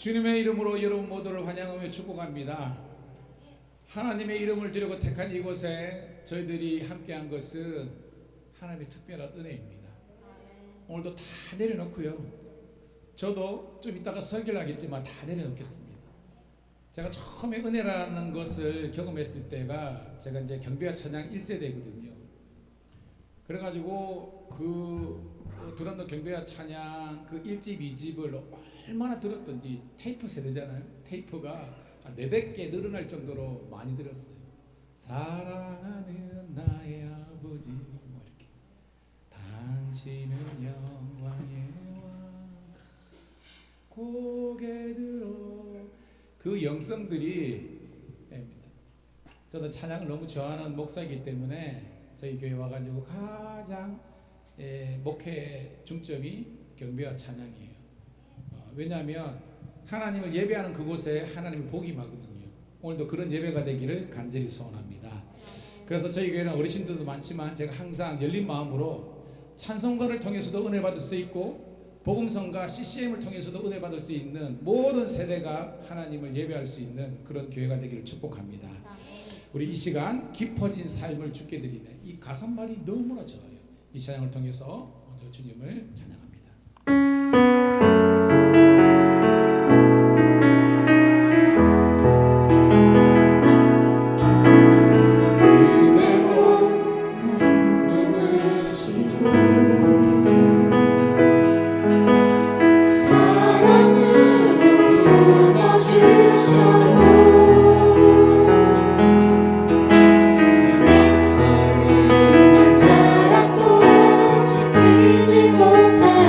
주님의 이름으로 여러분 모두를 환영하며 축복합니다. 하나님의 이름을 드리고 택한 이곳에 저희들이 함께한 것은 하나님의 특별한 은혜입니다. 오늘도 다 내려놓고요. 저도 좀 이따가 설교를 하겠지만 다 내려놓겠습니다. 제가 처음에 은혜라는 것을 경험했을 때가 제가 이제 경배와 찬양 1세대거든요. 그래가지고 두란노 경배와 찬양 그 1집, 2집을 얼마나 들었던지, 테이프 세대잖아요. 테이프가 한 400개 늘어날 정도로 많이 들었어요. 사랑하는 나의 아버지, 뭐 이렇게 당신은 영광의 왕, 고개 들어, 그 영성들이 입니다. 저도 찬양을 너무 좋아하는 목사이기 때문에 저희 교회 와가지고 가장 목회 중점이 경배와 찬양이에요. 왜냐하면 하나님을 예배하는 그곳에 하나님이 복이 임하거든요. 오늘도 그런 예배가 되기를 간절히 소원합니다. 그래서 저희 교회는 어르신들도 많지만 제가 항상 열린 마음으로 찬송가를 통해서도 은혜 받을 수 있고 복음성가 CCM을 통해서도 은혜 받을 수 있는 모든 세대가 하나님을 예배할 수 있는 그런 교회가 되기를 축복합니다. 우리 이 시간 깊어진 삶을 주께 드리네, 이 가사말이 너무나 좋아요. 이 찬양을 통해서 먼저 주님을 찬양합니다. 자라도 지키지 못한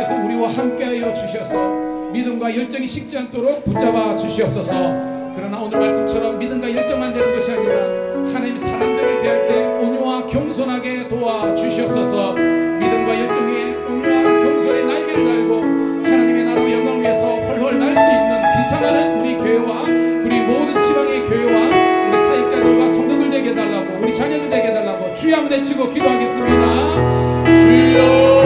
하나님께서 우리와 함께하여 주셔서 믿음과 열정이 식지 않도록 붙잡아 주시옵소서. 그러나 오늘 말씀처럼 믿음과 열정만 되는 것이 아니라 하나님 사람들을 대할 때 온유와 겸손하게 도와 주시옵소서. 믿음과 열정에 온유와 겸손의 날개를 달고 하나님의 나라와 영광을 위해서 헐헐 날 수 있는 비상하는 우리 교회와 우리 모든 지방의 교회와 우리 사역자들과 성도들 되게 해달라고, 우리 자녀들 되게 해달라고 주여 한번 외치고 기도하겠습니다. 주여.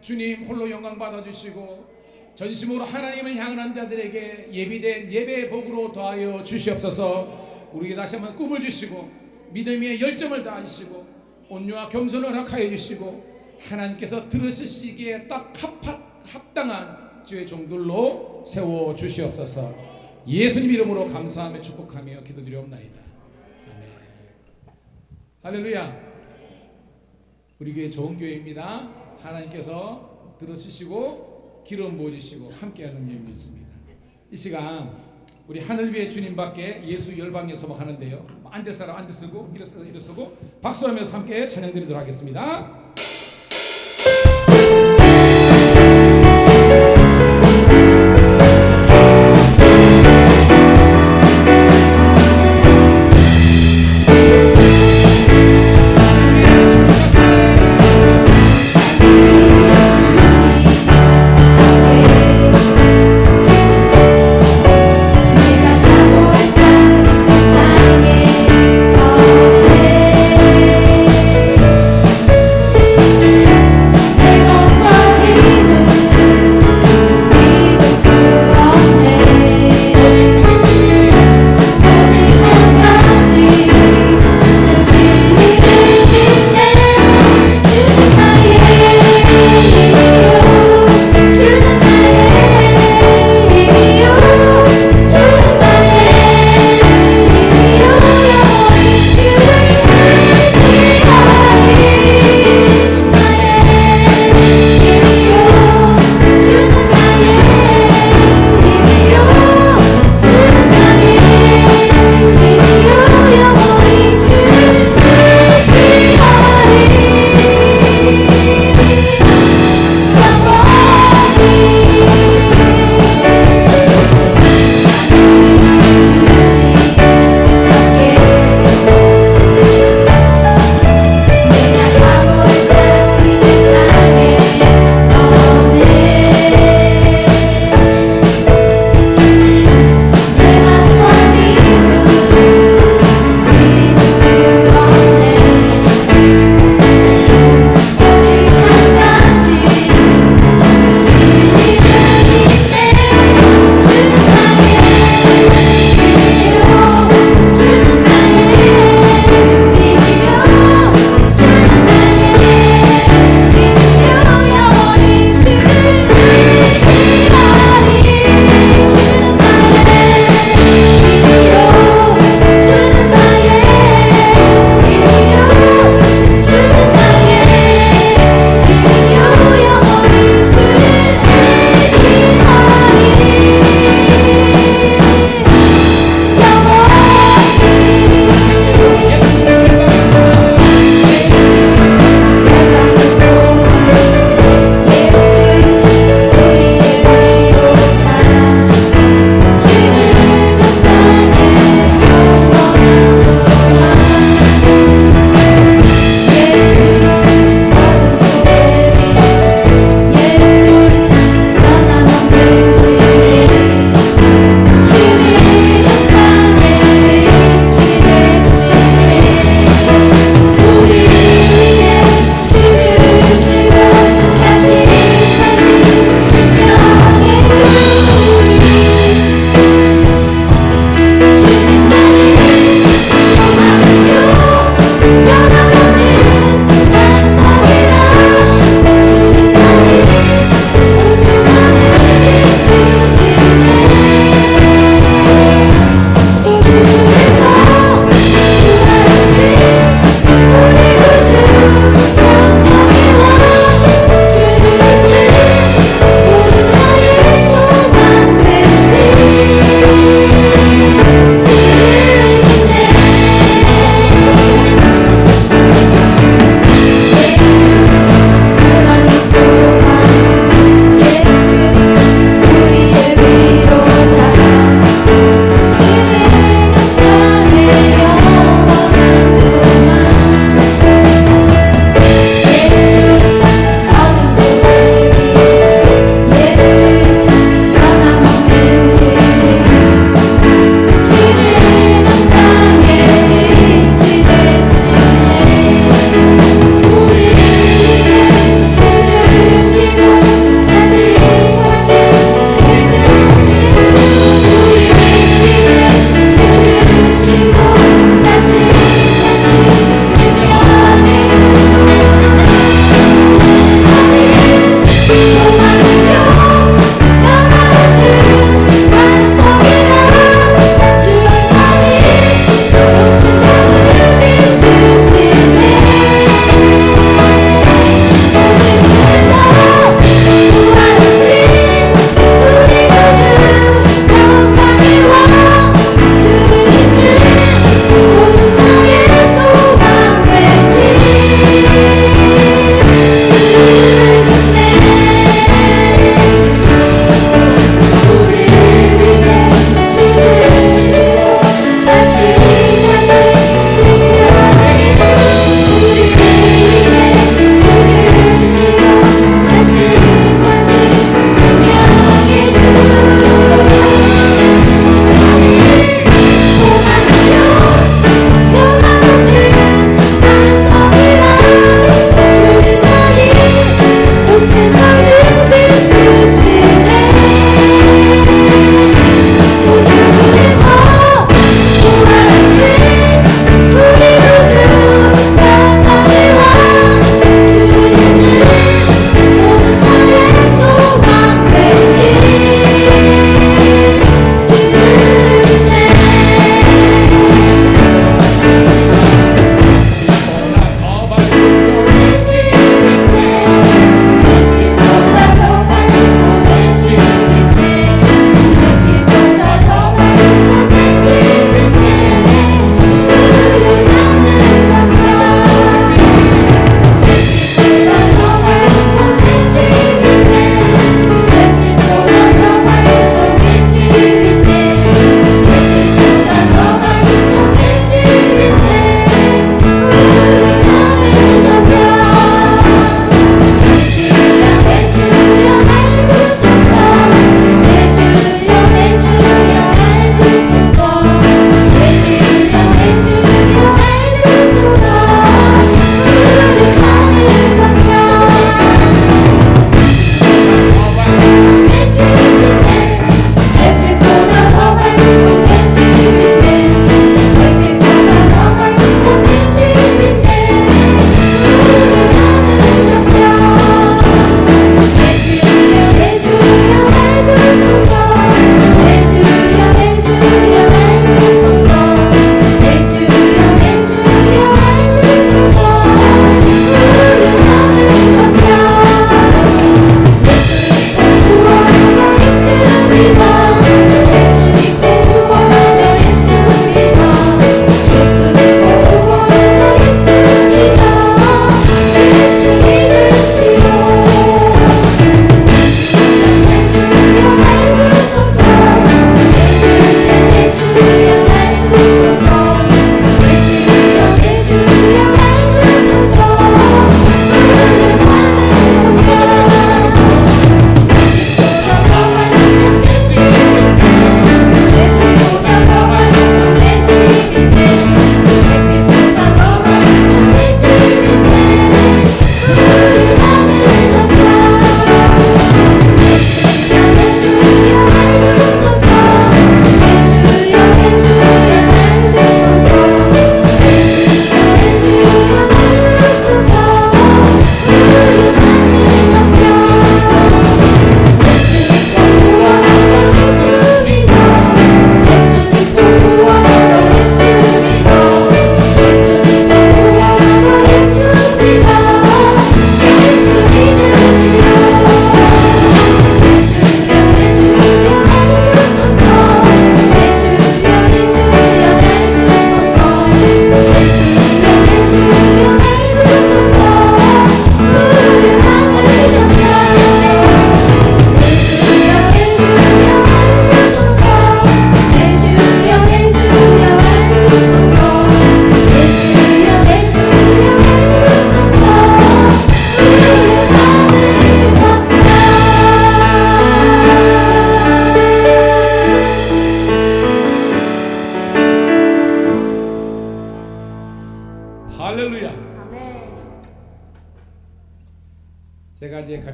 주님 홀로 영광 받아주시고 전심으로 하나님을 향하는 자들에게 예비된 예배의 복으로 더하여 주시옵소서. 우리에게 다시 한번 꿈을 주시고 믿음의 열정을 다하시고 온유와 겸손을 허락하여 주시고 하나님께서 들으시기에 딱 합당한 주의 종들로 세워 주시옵소서. 예수님 이름으로 감사하며 축복하며 기도드리옵나이다. 아멘. 할렐루야. 우리 교회 좋은 교회입니다. 하나님께서 들으시고 기름 부어주시고 함께하는 일이 있습니다. 이 시간 우리 하늘 위에 주님밖에 예수 열방에 소망하는데요. 앉을 사람 앉으시고 일어서고 박수하면서 함께 찬양드리도록 하겠습니다.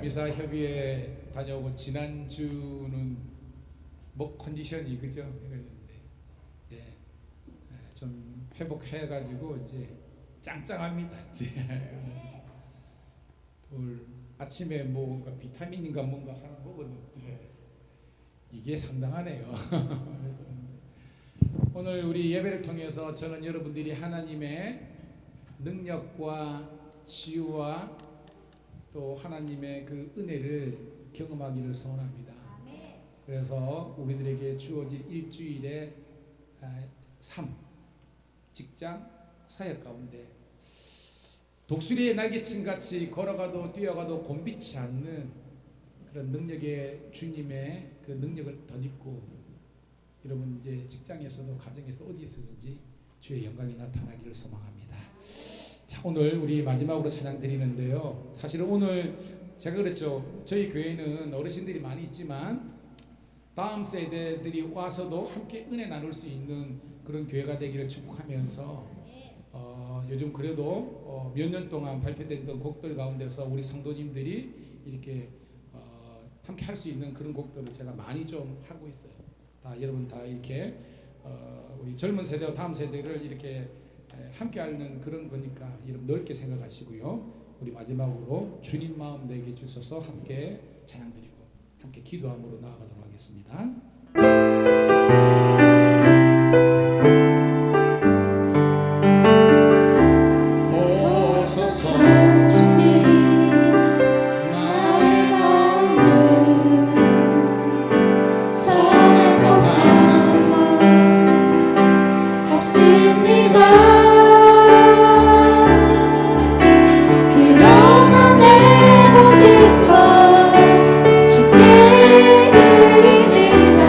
감리사 협의회 다녀오고 지난주는 목 컨디션이 그죠? 예, 좀 회복해가지고 이제 짱짱합니다. 이제 오늘 아침에 뭔가 비타민인가 뭔가 하나 먹었는데 이게 상당하네요. 그래서 오늘 우리 예배를 통해서 저는 여러분들이 하나님의 능력과 치유와 또 하나님의 그 은혜를 경험하기를 소원합니다. 그래서 우리들에게 주어진 일주일의 삶, 직장, 사역 가운데 독수리의 날개친 같이 걸어가도 뛰어가도 곤비치 않는 그런 능력의 주님의 그 능력을 덧입고 여러분 이제 직장에서도 가정에서 어디 있으든지 주의 영광이 나타나기를 소망합니다. 자, 오늘 우리 마지막으로 찬양 드리는데요. 사실은 오늘 제가 그랬죠. 저희 교회는 어르신들이 많이 있지만 다음 세대들이 와서도 함께 은혜 나눌 수 있는 그런 교회가 되기를 축복하면서 요즘 그래도 몇 년 동안 발표됐던 곡들 가운데서 우리 성도님들이 이렇게 함께 할 수 있는 그런 곡들을 제가 많이 좀 하고 있어요. 여러분 다 이렇게 우리 젊은 세대와 다음 세대를 이렇게 함께 하는 그런 거니까 여러분 넓게 생각하시고요. 우리 마지막으로 주님 마음 내게 주셔서 함께 찬양드리고 함께 기도함으로 나아가도록 하겠습니다. 그러나 내 모든 것 주께 드립니다.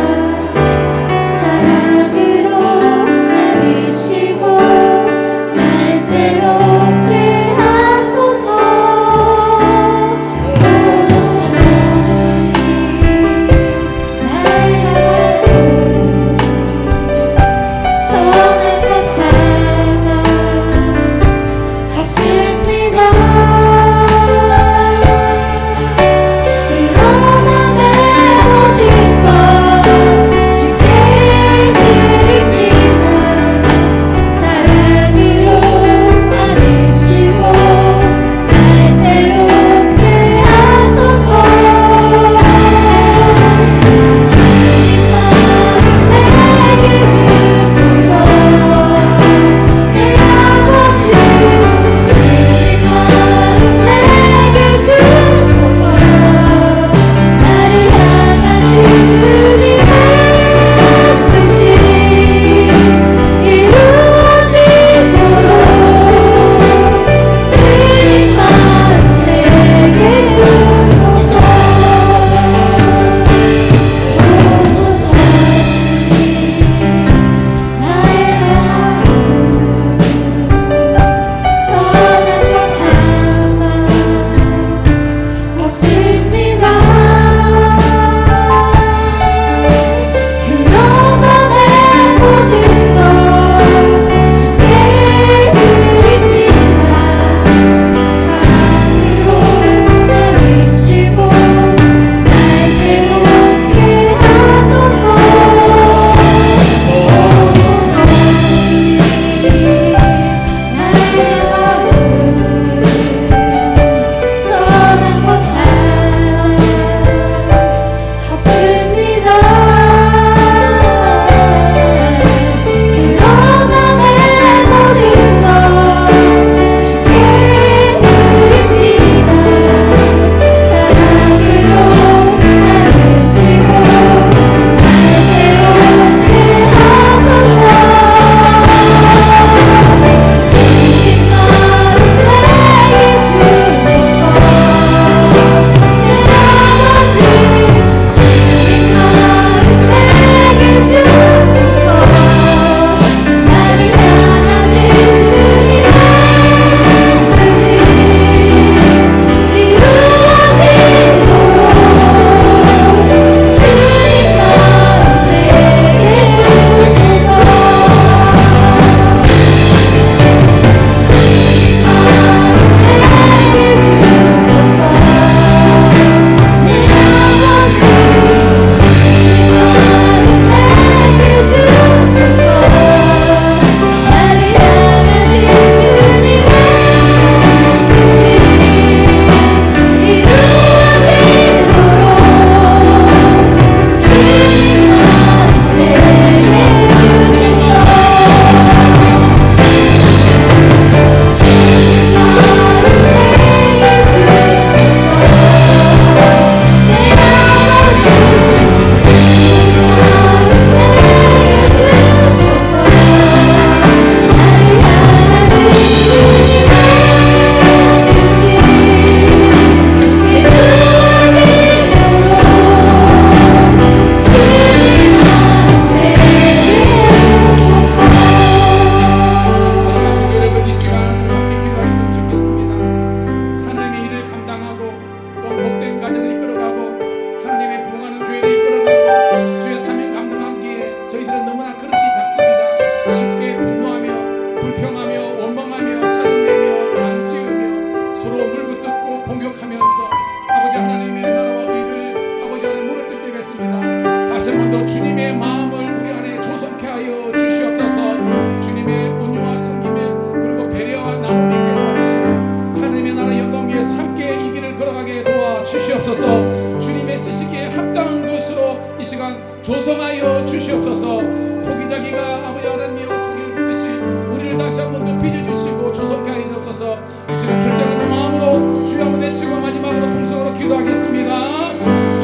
주여 주님의 마음을 우리 안에 조성케 하여 주시옵소서. 주님의 온유와 섬김에 그리고 배려와 나눔이 있게 도와주시고 하나님의 나라 영광 위에서 함께 이 길을 걸어가게 도와주시옵소서. 주님의 쓰시기에 합당한 것으로 이 시간 조성하여 주시옵소서. 토기자기가 아버지 하나님의 토기를 굽듯이 우리를 다시 한번 높이져 주시고 조성케 하여 주옵소서. 이 시간 결단하는 마음으로 주여 한번 내치고 마지막으로 통성으로 기도하겠습니다.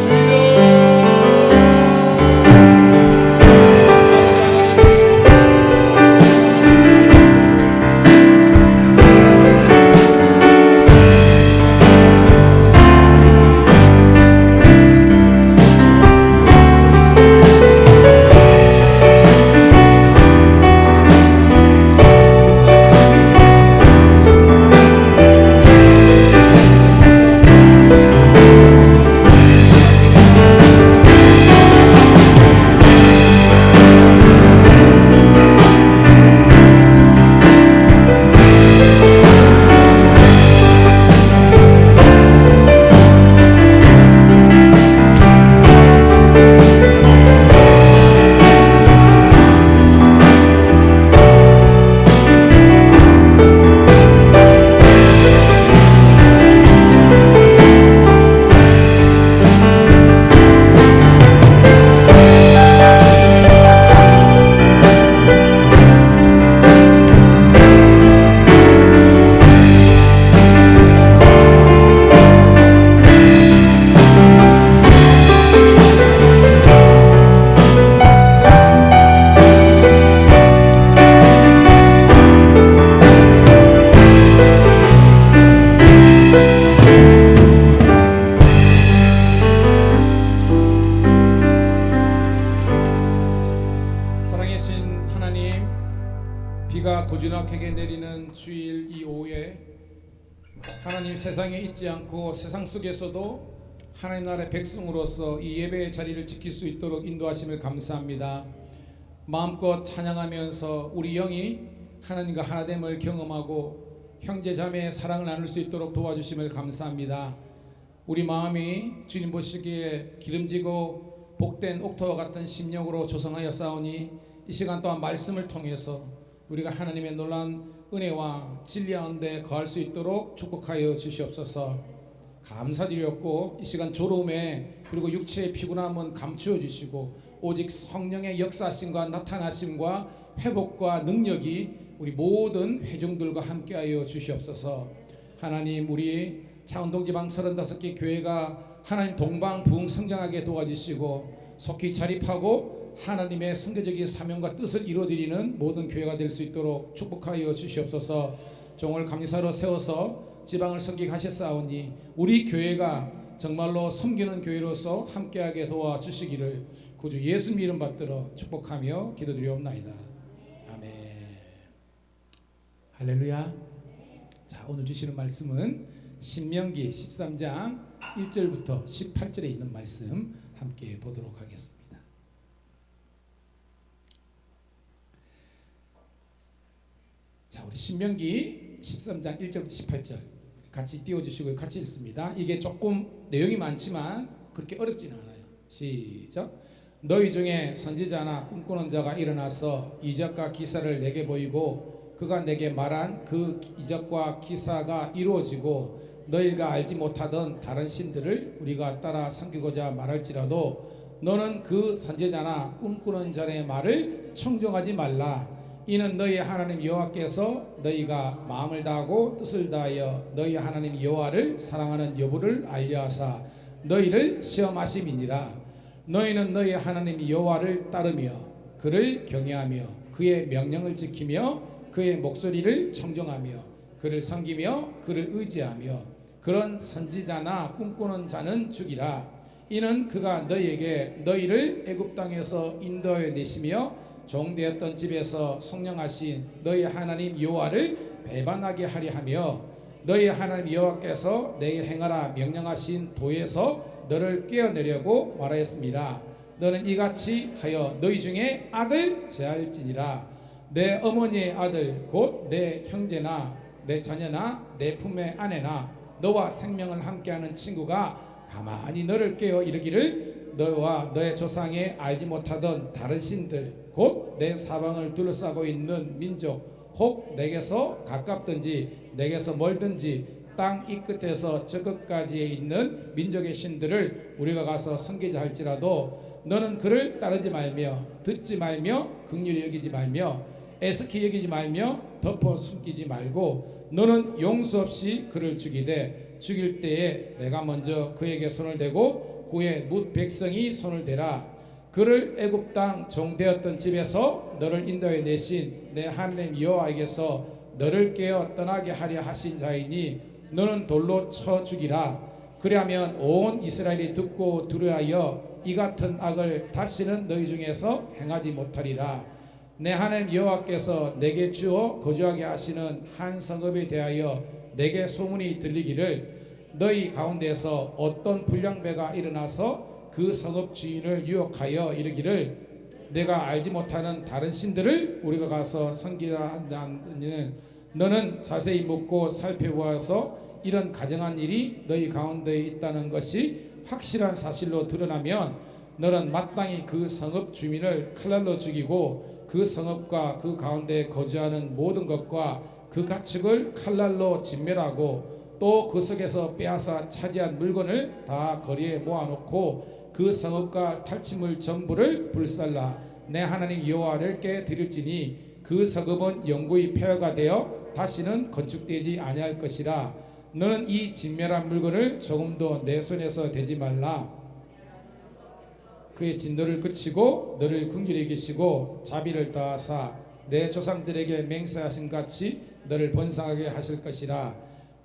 주여 고즈넉하게 내리는 주일 이 오후에 하나님 세상에 있지 않고 세상 속에서도 하나님 나라의 백성으로서 이 예배의 자리를 지킬 수 있도록 인도하심을 감사합니다. 마음껏 찬양하면서 우리 영이 하나님과 하나됨을 경험하고 형제자매의 사랑을 나눌 수 있도록 도와주심을 감사합니다. 우리 마음이 주님 보시기에 기름지고 복된 옥토와 같은 심령으로 조성하여 싸우니 이 시간 또한 말씀을 통해서 우리가 하나님의 놀라운 은혜와 진리 가운데 거할 수 있도록 축복하여 주시옵소서. 감사드렸고 이 시간 졸음에 그리고 육체의 피곤함은 감추어 주시고 오직 성령의 역사심과 나타나심과 회복과 능력이 우리 모든 회중들과 함께하여 주시옵소서. 하나님 우리 창원동지방 35개 교회가 하나님 동방 부흥 성장하게 도와주시고 속히 자립하고 하나님의 선교적인 사명과 뜻을 이루어드리는 모든 교회가 될 수 있도록 축복하여 주시옵소서. 종을 감리사로 세워서 지방을 섬기하셨사오니 우리 교회가 정말로 섬기는 교회로서 함께하게 도와주시기를 구주 예수님 이름 받들어 축복하며 기도드리옵나이다. 아멘. 할렐루야. 자, 오늘 주시는 말씀은 신명기 13장 1절부터 18절에 있는 말씀 함께 보도록 하겠습니다. 자, 우리 신명기 13장 1절부터 18절 같이 띄워주시고 같이 읽습니다. 이게 조금 내용이 많지만 그렇게 어렵지는 않아요. 시작. 너희 중에 선지자나 꿈꾸는 자가 일어나서 이적과 기사를 내게 보이고 그가 내게 말한 그 이적과 기사가 이루어지고 너희가 알지 못하던 다른 신들을 우리가 따라 섬기고자 말할지라도 너는 그 선지자나 꿈꾸는 자의 말을 청종하지 말라. 이는 너희 하나님 여호와께서 너희가 마음을 다하고 뜻을 다하여 너희 하나님 여호와를 사랑하는 여부를 알려하사 너희를 시험하심이니라. 너희는 너희 하나님 여호와를 따르며 그를 경외하며 그의 명령을 지키며 그의 목소리를 청정하며 그를 섬기며 그를 의지하며 그런 선지자나 꿈꾸는 자는 죽이라. 이는 그가 너희에게 너희를 애굽 땅에서 인도하여 내시며 종되었던 집에서 성령하신 너희 하나님 여호와를 배반하게 하려 하며 너희 하나님 여호와께서 내게 행하라 명령하신 도에서 너를 깨어내려고 말하였습니다. 너는 이같이 하여 너희 중에 악을 제할지니라. 내 어머니의 아들 곧 내 형제나 내 자녀나 내 품의 아내나 너와 생명을 함께하는 친구가 가만히 너를 깨어 이르기를 너와 너의 조상의 알지 못하던 다른 신들 곧 내 사방을 둘러싸고 있는 민족 혹 내게서 가깝든지 내게서 멀든지 땅 이 끝에서 저 끝까지에 있는 민족의 신들을 우리가 가서 섬기자 할지라도 너는 그를 따르지 말며 듣지 말며 긍휼히 여기지 말며 애석히 여기지 말며 덮어 숨기지 말고 너는 용서 없이 그를 죽이되 죽일 때에 내가 먼저 그에게 손을 대고 후에 뭇 백성이 손을 대라. 그를 애굽 땅 종되었던 집에서 너를 인도해 내신 내 하나님 여호와에게서 너를 깨어 떠나게 하려 하신 자이니 너는 돌로 쳐 죽이라. 그리하면 온 이스라엘이 듣고 두려워하여 이 같은 악을 다시는 너희 중에서 행하지 못하리라. 내 하나님 여호와께서 내게 주어 거주하게 하시는 한 성읍에 대하여 내게 소문이 들리기를 너희 가운데서 어떤 불량배가 일어나서 그 성읍 주인을 유혹하여 이르기를 내가 알지 못하는 다른 신들을 우리가 가서 섬기라 한다는 너는 자세히 묻고 살펴보아서 이런 가정한 일이 너희 가운데에 있다는 것이 확실한 사실로 드러나면 너는 마땅히 그 성읍 주민을 칼날로 죽이고 그 성읍과 그 가운데 거주하는 모든 것과 그 가축을 칼날로 진멸하고 또 그 속에서 빼앗아 차지한 물건을 다 거리에 모아놓고 그 성읍과 탈취물 전부를 불살라 내 하나님 여호와께 드릴지니 그 성읍은 영구히 폐허가 되어 다시는 건축되지 아니할 것이라. 너는 이 진멸한 물건을 조금도 내 손에서 대지 말라. 그의 진노를 그치고 너를 긍휼히 여기시고 자비를 다하사 내 조상들에게 맹세하신 같이 너를 번성하게 하실 것이라.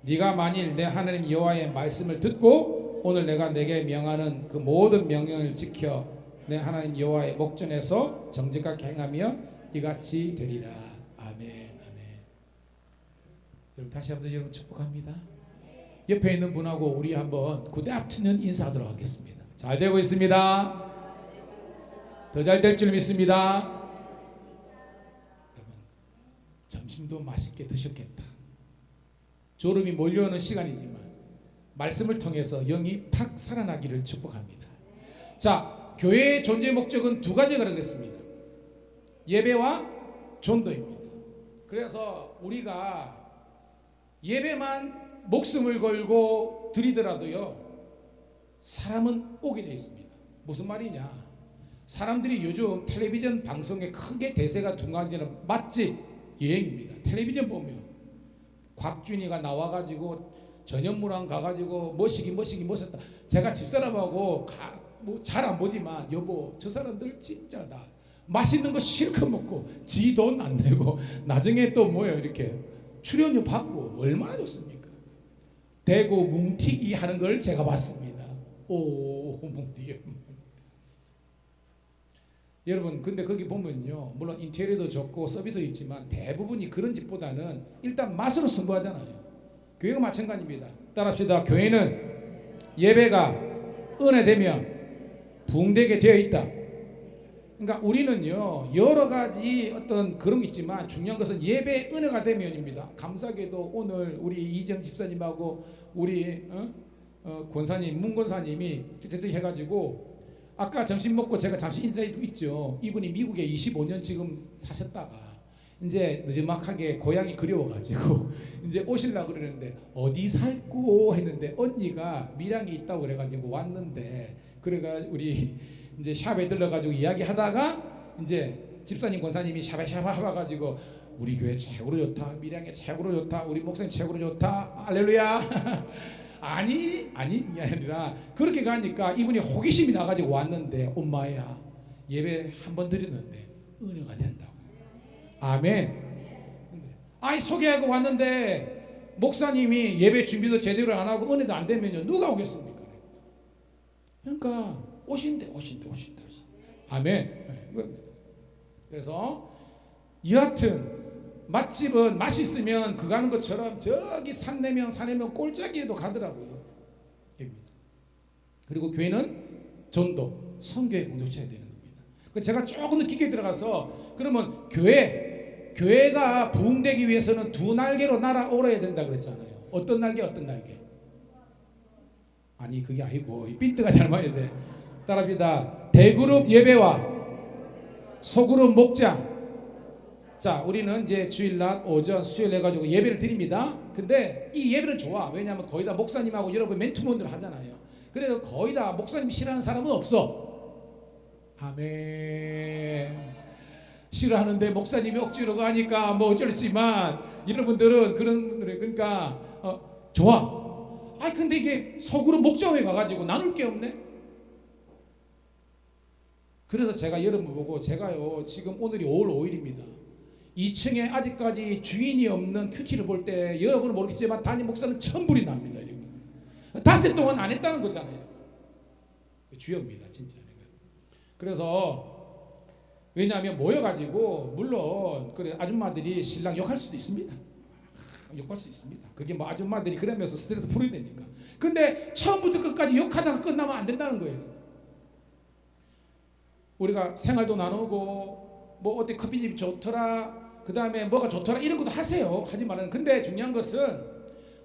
네가 만일 내 하나님 여호와의 말씀을 듣고 오늘 내가 내게 명하는 그 모든 명령을 지켜 내 하나님 여호와의 목전에서 정직하게 행하며 이같이 되리라. 아멘. 아멘. 여러분 다시 한번 여러분 축복합니다. 옆에 있는 분하고 우리 한번 굿 애프터눈 인사하도록 하겠습니다. 잘 되고 있습니다. 더 잘 될 줄 믿습니다. 여러분 점심도 맛있게 드셨겠다. 졸음이 몰려오는 시간이지만 말씀을 통해서 영이 팍 살아나기를 축복합니다. 자, 교회의 존재 목적은 두 가지가 그랬습니다. 예배와 전도입니다. 그래서 우리가 예배만 목숨을 걸고 드리더라도요, 사람은 오게 되어 있습니다. 무슨 말이냐? 사람들이 요즘 텔레비전 방송에 크게 대세가 둔간되는 맛집 여행입니다. 텔레비전 보면 곽준이가 나와가지고 전현무랑 가가지고 멋있다. 제가 집사람하고 잘 안 보지만 여보 저 사람들 진짜다. 맛있는 거 실컷 먹고 지 돈 안 내고 나중에 또 뭐예요 이렇게 출연료 받고 얼마나 좋습니까? 대구 뭉티기 하는 걸 제가 봤습니다. 오 뭉티기. 여러분 근데 거기 보면요 물론 인테리어도 좋고 서비스도 있지만 대부분이 그런 집보다는 일단 맛으로 승부하잖아요. 교회가 마찬가지입니다. 따라합시다. 교회는 예배가 은혜되면 부흥되게 되어 있다. 그러니까 우리는요 여러 가지 어떤 그런 게 있지만 중요한 것은 예배 은혜가 되면입니다. 감사하게도 오늘 우리 이정 집사님하고 우리 권사님 문 권사님이 해가지고 아까 점심 먹고 제가 잠시 인사해도 있죠. 이분이 미국에 25년 지금 사셨다가 이제 늦지막하게 고향이 그리워가지고 이제 오시려고 그러는데 어디 살고 했는데 언니가 밀양에 있다고 그래가지고 왔는데 그래가 우리 이제 샵에 들러가지고 이야기하다가 이제 집사님 권사님이 샵에 와가지고 우리 교회 최고로 좋다, 밀양에 최고로 좋다, 우리 목사님 최고로 좋다, 할렐루야. 아니 이게 아니라 그렇게 가니까 이분이 호기심이 나가지고 왔는데 엄마야 예배 한 번 드렸는데 은혜가 된다고. 아멘. 아니 소개하고 왔는데 목사님이 예배 준비도 제대로 안 하고 은혜도 안 되면요 누가 오겠습니까? 그러니까 오신대. 아멘. 그래서 여하튼 맛집은 맛있으면 그 가는 것처럼 저기 산내면 꼴짜기에도 가더라고요. 그리고 교회는 전도, 선교의 공동체가 되는 겁니다. 제가 조금 더 깊게 들어가서 그러면 교회가 부흥되기 위해서는 두 날개로 날아오르야 된다 그랬잖아요. 어떤 날개? 아니 그게 아니고 빈트가 잘 맞아야 돼. 따라합니다. 대그룹 예배와 소그룹 목장. 자, 우리는 이제 주일날 오전 수요일 해가지고 예배를 드립니다. 근데 이 예배는 좋아. 왜냐하면 거의 다 목사님하고 여러분 멘토분들 하잖아요. 그래서 거의 다 목사님 싫어하는 사람은 없어. 아멘. 싫어하는데 목사님이 억지로 가니까 뭐 어쩔지만 여러분들은 그러니까 좋아. 아, 근데 이게 소그룹 목장에 가가지고 나눌 게 없네. 그래서 제가 여러분 보고 제가요 지금 오늘이 5월 5일입니다. 2층에 아직까지 주인이 없는 큐티를 볼 때 여러분은 모르겠지만 담임 목사는 천불이 납니다. 닷새 동안 안 했다는 거잖아요. 주여입니다, 진짜. 그래서 왜냐하면 모여가지고 물론 그래 아줌마들이 신랑 욕할 수도 있습니다. 욕할 수 있습니다. 그게 뭐 아줌마들이 그러면서 스트레스 풀어야 되니까. 근데 처음부터 끝까지 욕하다가 끝나면 안 된다는 거예요. 우리가 생활도 나누고 뭐 어디 커피집이 좋더라, 그 다음에 뭐가 좋더라 이런 것도 하세요. 하지 말라는. 근데 중요한 것은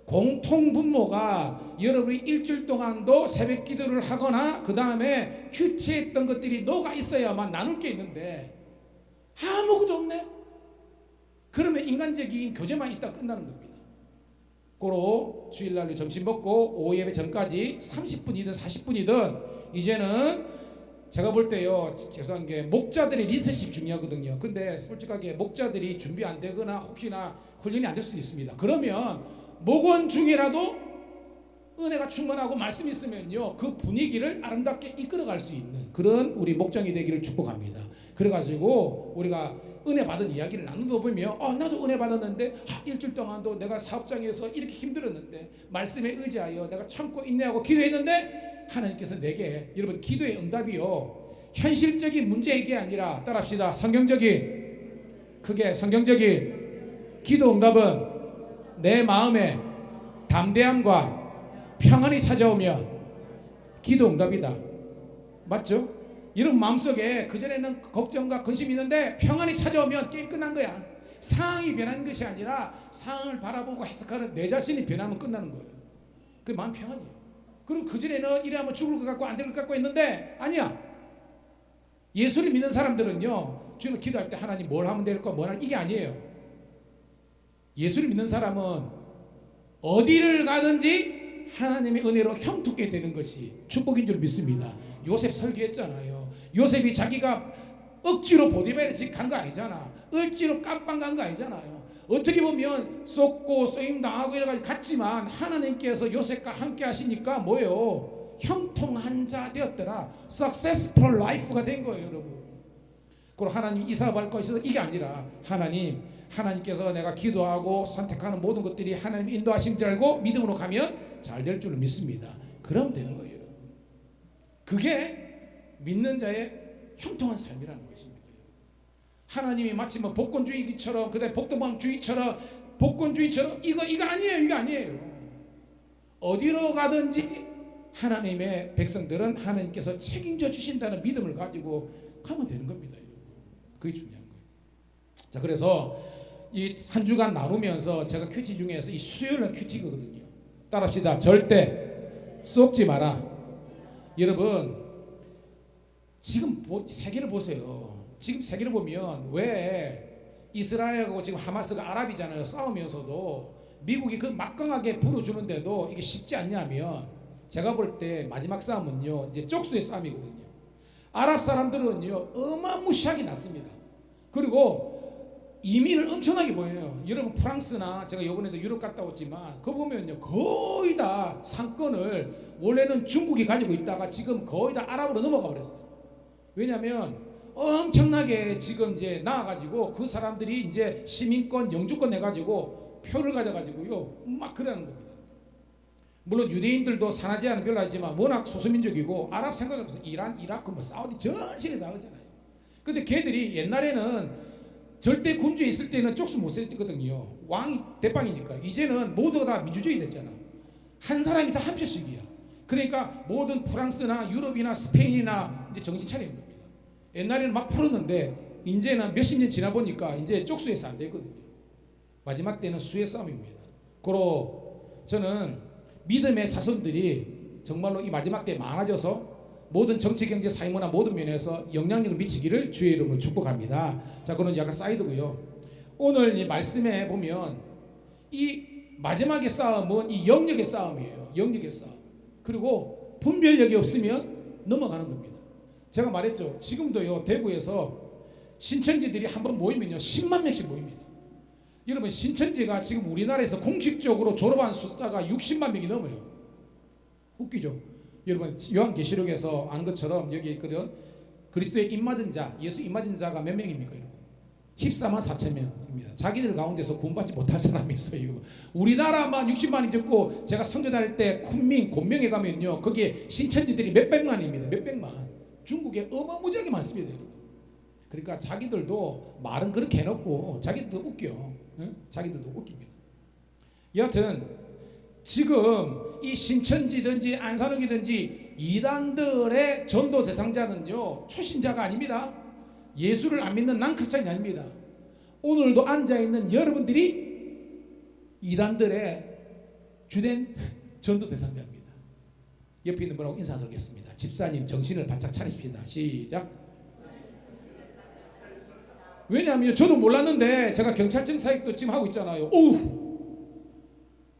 공통 분모가 여러분이 일주일 동안도 새벽 기도를 하거나 그 다음에 큐티했던 것들이 녹아 있어야만 나눌 게 있는데 아무것도 없네. 그러면 인간적인 교제만 있다 끝나는 겁니다. 고로 주일날 점심 먹고 오후 예배 전까지 30분이든 40분이든 이제는 제가 볼 때요, 죄송한 게 목자들의 리더십 중요하거든요. 근데 솔직하게 목자들이 준비 안 되거나 혹시나 훈련이 안 될 수도 있습니다. 그러면 목원 중이라도 은혜가 충만하고 말씀이 있으면요 그 분위기를 아름답게 이끌어갈 수 있는 그런 우리 목장이 되기를 축복합니다. 그래가지고 우리가 은혜 받은 이야기를 나누다 보면 나도 은혜 받았는데 일주일 동안도 내가 사업장에서 이렇게 힘들었는데 말씀에 의지하여 내가 참고 인내하고 기도했는데 하나님께서 내게, 여러분 기도의 응답이요 현실적인 문제의 게 아니라 따라합시다, 성경적인, 크게 성경적인 기도 응답은 내 마음에 담대함과 평안이 찾아오면 기도 응답이다. 맞죠? 여러분 마음속에 그전에는 걱정과 근심이 있는데 평안이 찾아오면 게임 끝난 거야. 상황이 변하는 것이 아니라 상황을 바라보고 해석하는 내 자신이 변하면 끝나는 거예요. 그게 마음 평안이에요. 그럼 그전에는 이래하면 죽을 것 같고 안 될 것 같고 했는데 아니야. 예수를 믿는 사람들은요 주는 기도할 때 하나님 뭘 하면 될까 뭘 하면 이게 아니에요. 예수를 믿는 사람은 어디를 가든지 하나님의 은혜로 형통하게 되는 것이 축복인 줄 믿습니다. 요셉 설교했잖아요. 요셉이 자기가 억지로 보디베르 집 간 거 아니잖아. 억지로 깜빵 간 거 아니잖아요. 어떻게 보면 쏟고 쏘임당하고 이래가지고 갔지만 하나님께서 요셉과 함께 하시니까 뭐예요? 형통한 자 되었더라. Successful life가 된 거예요, 여러분. 그리고 하나님 이사할 것이 이게 아니라 하나님께서 내가 기도하고 선택하는 모든 것들이 하나님 인도하신 줄 알고 믿음으로 가면 잘 될 줄 믿습니다. 그럼 되는 거예요. 그게 믿는 자의 형통한 삶이라는 것입니다. 하나님이 마치 뭐 복권주의처럼 그다음에 복도방주의처럼 복권주의처럼 이거 아니에요. 이거 아니에요. 어디로 가든지 하나님의 백성들은 하나님께서 책임져 주신다는 믿음을 가지고 가면 되는 겁니다. 그게 중요한 거예요. 자, 그래서 이 한 주간 나누면서 제가 큐티 중에서 이 수요일은 큐티거든요. 따라합시다. 절대 쏙지 마라. 여러분 지금 세계를 보세요. 지금 세계를 보면 왜 이스라엘하고 지금 하마스가 아랍이잖아요. 싸우면서도 미국이 그 막강하게 불어주는데도 이게 쉽지 않냐면 제가 볼 때 마지막 싸움은요 이제 쪽수의 싸움이거든요. 아랍 사람들은요 어마무시하게 났습니다. 그리고 이민을 엄청나게 보여요. 여러분 프랑스나 제가 이번에도 유럽 갔다 왔지만 그거 보면요 거의 다 상권을 원래는 중국이 가지고 있다가 지금 거의 다 아랍으로 넘어가 버렸어요. 왜냐하면 엄청나게 지금 이제 나와가지고 그 사람들이 이제 시민권 영주권 내가지고 표를 가져가지고요 막 그러는 겁니다. 물론 유대인들도 산하 제한은 별로 하지만 워낙 소수민족이고 아랍 생각해보세요. 이란, 이라크, 뭐 사우디 전신에 다 그러잖아요. 근데 걔들이 옛날에는 절대 군주에 있을 때는 쪽수 못 쓰거든요. 왕이 대빵이니까. 이제는 모두가 다 민주주의 됐잖아. 한 사람이 다 한 표씩이야. 그러니까 모든 프랑스나 유럽이나 스페인이나 이제 정신 차리는 겁니다. 옛날에는 막 풀었는데 이제는 몇십 년 지나 보니까 이제 쪽수에서 안 되거든요. 마지막 때는 수의 싸움입니다. 그로 저는 믿음의 자손들이 정말로 이 마지막 때 많아져서 모든 정치, 경제, 사회, 문화 모든 면에서 영향력을 미치기를 주의 이름으로 축복합니다. 자, 그건 약간 사이드고요. 오늘 이 말씀에 보면 이 마지막의 싸움은 이 영역의 싸움이에요. 영역의 싸움. 그리고 분별력이 없으면 넘어가는 겁니다. 제가 말했죠. 지금도요, 대구에서 신천지들이 한번 모이면요 10만 명씩 모입니다. 여러분, 신천지가 지금 우리나라에서 공식적으로 졸업한 숫자가 60만 명이 넘어요. 웃기죠? 여러분, 요한계시록에서 안 것처럼 여기 있거든. 그리스도의 입맞은 자, 예수 입맞은 자가 몇 명입니까? 14만 4천 명입니다. 자기들 가운데서 구원받지 못할 사람이 있어요. 우리나라만 60만이 됐고, 제가 선교 다닐 때 쿤밍, 곤명에 가면요 거기에 신천지들이 몇백만입니다. 몇백만. 중국에 어마무지하게 많습니다. 그러니까 자기들도 말은 그렇게 해놓고 자기들도 웃겨. 응? 자기들도 웃깁니다. 여하튼 지금 이 신천지든지 안산홍이든지 이단들의 전도 대상자는요 초신자가 아닙니다. 예수를 안 믿는 난크리스찬이 아닙니다. 오늘도 앉아있는 여러분들이 이단들의 주된 전도 대상자입니다. 옆에 있는 분하고 인사드리겠습니다. 집사님, 정신을 바짝 차리십시다. 시작. 왜냐하면 저도 몰랐는데 제가 경찰청 사역도 지금 하고 있잖아요. 오우,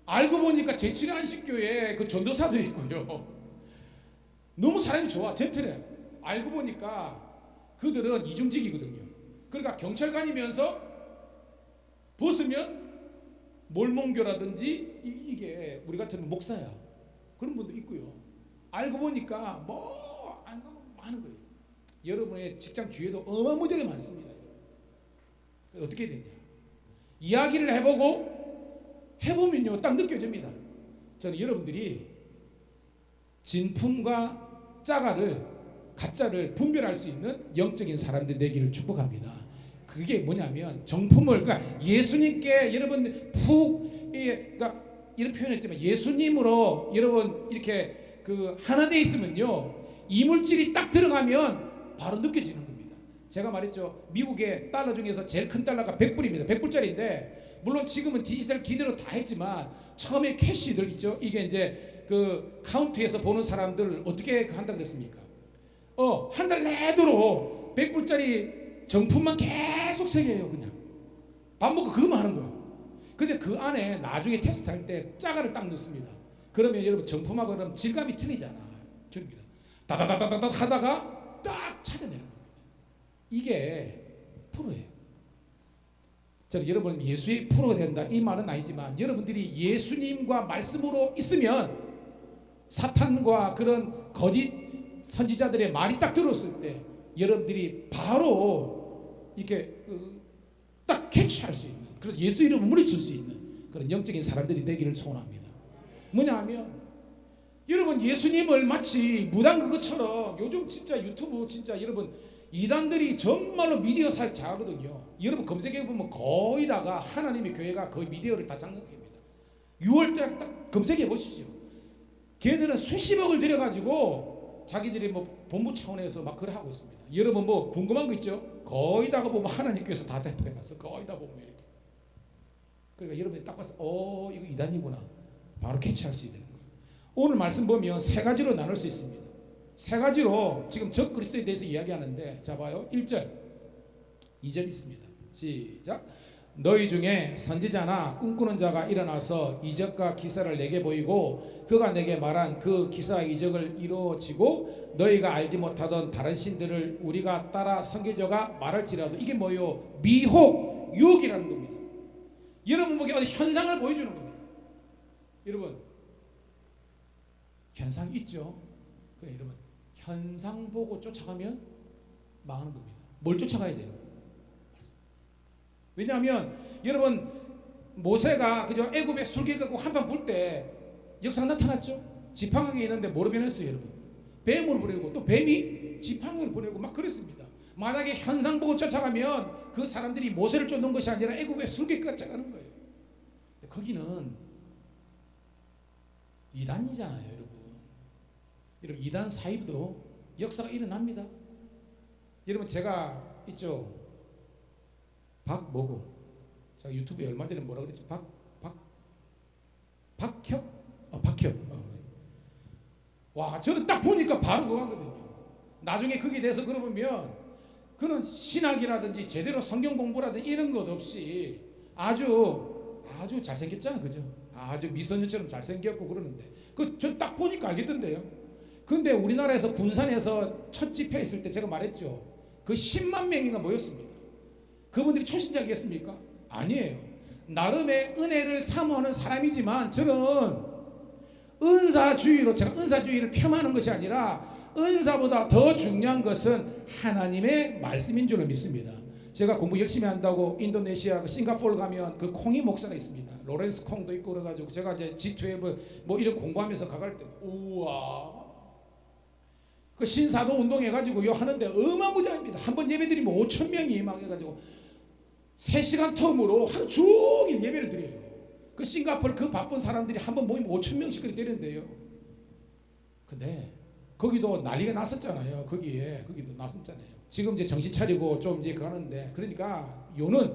알고 보니까 제7안식교회 그 전도사들이 있고요. 너무 사람이 좋아, 젠틀해. 알고 보니까 그들은 이중직이거든요. 그러니까 경찰관이면서 벗으면 몰몬교라든지 이게 우리 같은 목사야. 그런 분도 있고요. 알고 보니까 뭐 안상 많은 거예요. 여러분의 직장 주위에도 어마무지하게 많습니다. 어떻게 되냐? 이야기를 해보면요 딱 느껴집니다. 저는 여러분들이 진품과 가짜를 분별할 수 있는 영적인 사람들이 되기를 축복합니다. 그게 뭐냐면 정품을, 그러니까 예수님께 여러분 그러니까 이런 표현했지만 예수님으로 여러분 이렇게 그 하나 돼 있으면요 이물질이 딱 들어가면 바로 느껴지는 겁니다. 제가 말했죠. 미국의 달러 중에서 제일 큰 달러가 100불입니다. 100불짜리인데 물론 지금은 디지털 기대로 다 했지만 처음에 캐시들 있죠. 이게 이제 그 카운트에서 보는 사람들 어떻게 한다 그랬습니까? 한 달 내도록 100불짜리 정품만 계속 새겨요. 그냥 밥 먹고 그거만 하는 거예요. 근데 그 안에 나중에 테스트할 때 짜가를 딱 넣습니다. 그러면 여러분 정품하고 그럼 질감이 틀리잖아. 틀립니다. 다다다다다 하다가 딱 찾아내는 거예요. 이게 프로예요. 저는 여러분 예수의 프로가 된다 이 말은 아니지만 여러분들이 예수님과 말씀으로 있으면 사탄과 그런 거짓 선지자들의 말이 딱 들었을 때 여러분들이 바로 이렇게 딱 캐치할 수 있는, 그래서 예수 이름을 물리칠 수 있는 그런 영적인 사람들이 되기를 소원합니다. 뭐냐 하면 여러분 예수님을 마치 무당 그것처럼 요즘 진짜 유튜브 진짜 여러분 이단들이 정말로 미디어 사역 잘하거든요. 여러분 검색해보면 거의 다가 하나님의 교회가 거의 미디어를 다 장악합니다. 6월달 딱 검색해보시죠. 걔들은 수십억을 들여가지고 자기들이 뭐 본부 차원에서 막 그래 하고 있습니다. 여러분 뭐 궁금한 거 있죠? 거의 다가 보면 하나님께서 다 대표해놨어. 거의 다 보면 이렇게. 그러니까 여러분이 딱 봐서 이거 이단이구나 바로 캐치할 수 있는 거예요. 오늘 말씀 보면 세 가지로 나눌 수 있습니다. 세 가지로 지금 적 그리스도에 대해서 이야기하는데, 자 봐요. 1절 2절 있습니다. 시작. 너희 중에 선지자나 꿈꾸는 자가 일어나서 이적과 기사를 내게 보이고 그가 내게 말한 그 기사 이적을 이루어지고 너희가 알지 못하던 다른 신들을 우리가 따라 섬겨져가 말할지라도, 이게 뭐요? 미혹, 유혹이라는 겁니다. 여러분 보기 어디 현상을 보여주는 겁니다. 여러분 현상 있죠? 그래 여러분 현상 보고 쫓아가면 망하는 겁니다. 뭘 쫓아가야 돼요? 왜냐하면 여러분 모세가 그저 애굽에 술개 갖고 한판 불 때 역사 나타났죠. 지팡이에 있는데 뭐로 변했어요? 여러분 뱀으로 보내고 또 뱀이 지팡이를 보내고 막 그랬습니다. 만약에 현상 보고 쫓아가면 그 사람들이 모세를 쫓는 것이 아니라 애굽에 술개까지 가는 거예요. 거기는 이단이잖아요. 여러분 이단 사이도 역사가 일어납니다. 여러분 제가 있죠. 박뭐고 제가 유튜브에 얼마 전에 뭐라 그랬지? 박혁? 박혁. 와 저는 딱 보니까 바로 그거 하거든요. 나중에 거기에 대해서 그러면 그런 신학이라든지 제대로 성경 공부라든지 이런 것 없이 아주 잘생겼잖아, 그죠? 아주 미소녀처럼 잘생겼고 그러는데 전 딱 보니까 알겠던데요. 근데 우리나라에서 군산에서 첫 집회했을 때 제가 말했죠. 그 10만 명인가 모였습니다. 그분들이 초신자겠습니까? 아니에요. 나름의 은혜를 사모하는 사람이지만 저는 은사주의로 제가 은사주의를 폄하하는 것이 아니라 은사보다 더 중요한 것은 하나님의 말씀인 줄 믿습니다. 제가 공부 열심히 한다고 인도네시아 싱가포르 가면 그 콩이 목사가 있습니다. 로렌스 콩도 있고 그래가지고 제가 이제 G12 뭐 이런 공부하면서 가갈 때 우와 그 신사도 운동해가지고 요 하는데 어마무자입니다. 한 번 예배 드리면 5천 명이 막 해가지고 3시간 텀으로 하루 종일 예배를 드려요. 그 싱가포르 그 바쁜 사람들이 한 번 모이면 5천 명씩 그렇게 되는데요. 근데 거기도 난리가 났었잖아요. 거기도 났었잖아요. 지금 이제 정신 차리고 좀 이제 가는데 그러니까 요는